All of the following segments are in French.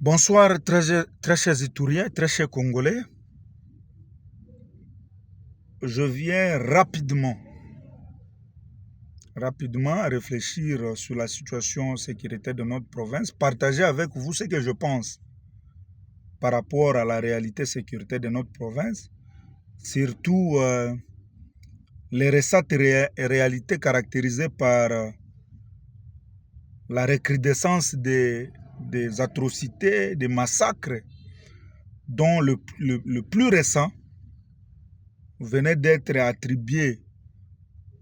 Bonsoir, très chers Itouriens, très chers Congolais. Je viens rapidement réfléchir sur la situation sécuritaire de notre province, partager avec vous ce que je pense par rapport à la réalité sécuritaire de notre province, surtout les récentes réalités caractérisées par la recrudescence des atrocités, des massacres, dont le plus récent venait d'être attribué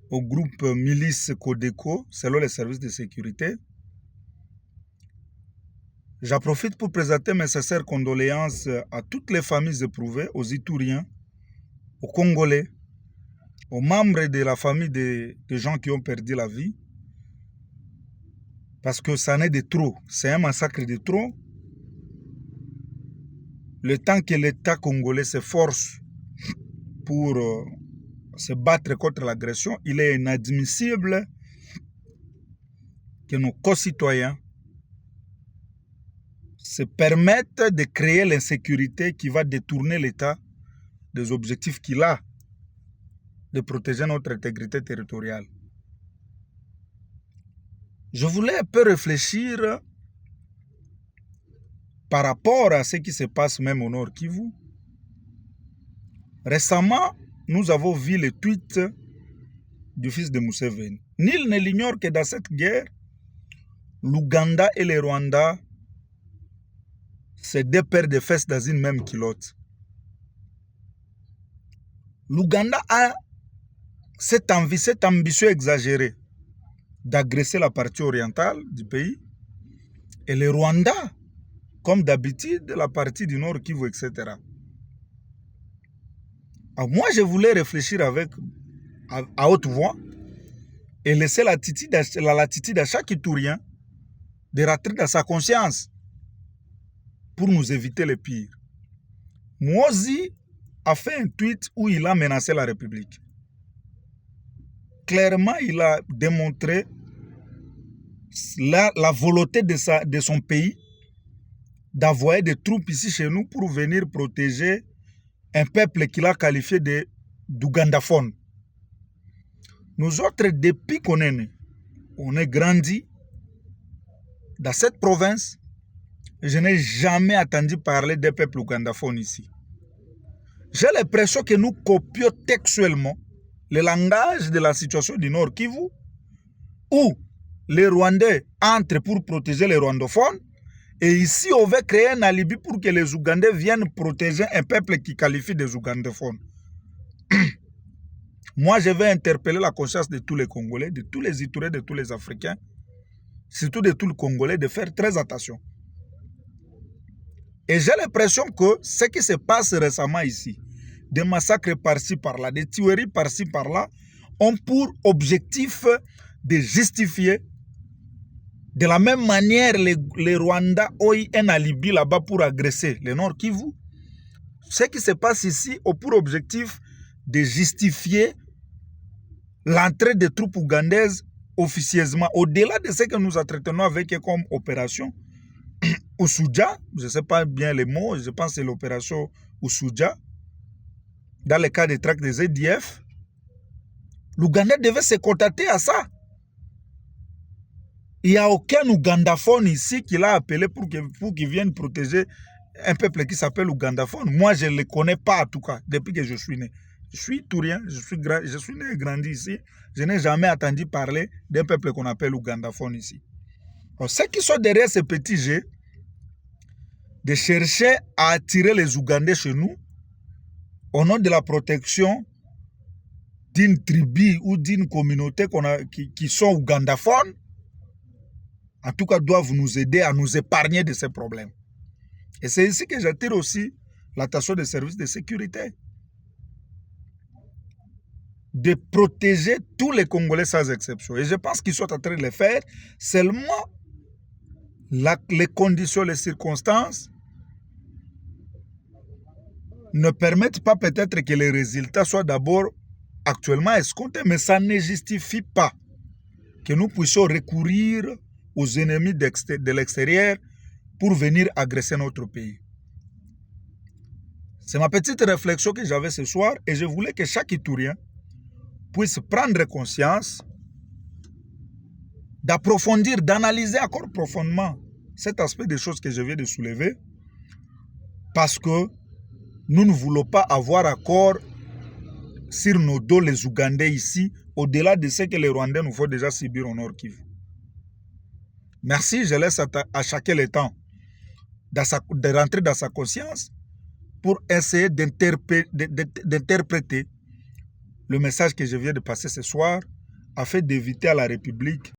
au groupe milice Codeco, selon les services de sécurité. J'en profite pour présenter mes sincères condoléances à toutes les familles éprouvées, aux Itouriens, aux Congolais, aux membres de la famille des gens qui ont perdu la vie, parce que ça n'est de trop. C'est un massacre de trop. Le temps que l'État congolais s'efforce pour se battre contre l'agression, il est inadmissible que nos concitoyens se permettent de créer l'insécurité qui va détourner l'État des objectifs qu'il a de protéger notre intégrité territoriale. Je voulais un peu réfléchir par rapport à ce qui se passe même au Nord Kivu. Récemment, nous avons vu le tweet du fils de Museveni. Nul ne l'ignore que dans cette guerre, l'Ouganda et le Rwanda, c'est deux paires de fesses dans une même culotte. L'Ouganda a cette envie, cette ambition exagérée d'agresser la partie orientale du pays. Et le Rwanda, comme d'habitude, la partie du Nord Kivu, etc. Alors moi, je voulais réfléchir à haute voix et laisser la latitude à chaque Itourien de rentrer dans sa conscience pour nous éviter le pire. Mozi a fait un tweet où il a menacé la République. Clairement, il a démontré la volonté de son pays d'envoyer des troupes ici chez nous pour venir protéger un peuple qu'il a qualifié d'Ougandaphone. Nous autres, depuis qu'on est nés, on est grandi dans cette province, je n'ai jamais entendu parler des peuples ougandaphones ici. J'ai l'impression que nous copions textuellement le langage de la situation du Nord Kivu, où les Rwandais entrent pour protéger les rwandophones, et ici on veut créer un alibi pour que les Ougandais viennent protéger un peuple qui qualifie des Ougandophones. Moi, je vais interpeller la conscience de tous les Congolais, de tous les Itouriens, de tous les Africains, surtout de tous les Congolais, de faire très attention. Et j'ai l'impression que ce qui se passe récemment ici, des massacres par-ci par-là, des tueries par-ci par-là, ont pour objectif de justifier de la même manière les Rwandais ont eu un alibi là-bas pour agresser le Nord Kivu. Ce qui se passe ici a pour objectif de justifier l'entrée des troupes ougandaises officieusement, au-delà de ce que nous entretenons avec eux comme opération Oussoudia, je ne sais pas bien les mots, je pense que c'est l'opération Oussoudia, dans le cas des tracts des EDF, l'Ouganda devait se contenter à ça. Il n'y a aucun Ougandaphone ici qui l'a appelé pour qu'il vienne protéger un peuple qui s'appelle Ougandaphone. Moi, je ne le connais pas en tout cas, depuis que je suis né. Je suis Itourien, je suis né et grandi ici. Je n'ai jamais entendu parler d'un peuple qu'on appelle Ougandaphone ici. Alors, ceux qui sont derrière ce petit jeu, de chercher à attirer les Ougandais chez nous, au nom de la protection d'une tribu ou d'une communauté qui sont Ougandaphones, en tout cas doivent nous aider à nous épargner de ces problèmes. Et c'est ici que j'attire aussi l'attention des services de sécurité. De protéger tous les Congolais sans exception. Et je pense qu'ils sont en train de le faire. Seulement, les conditions, les circonstances ne permettent pas peut-être que les résultats soient d'abord actuellement escomptés, mais ça ne justifie pas que nous puissions recourir aux ennemis de l'extérieur pour venir agresser notre pays. C'est ma petite réflexion que j'avais ce soir et je voulais que chaque Itourien puisse prendre conscience, d'approfondir, d'analyser encore profondément cet aspect des choses que je viens de soulever, parce que nous ne voulons pas avoir encore sur nos dos les Ougandais ici, au-delà de ce que les Rwandais nous font déjà subir au Nord Kivu. Merci, je laisse à chacun le temps de rentrer dans sa conscience pour essayer d'interpréter le message que je viens de passer ce soir afin d'éviter à la République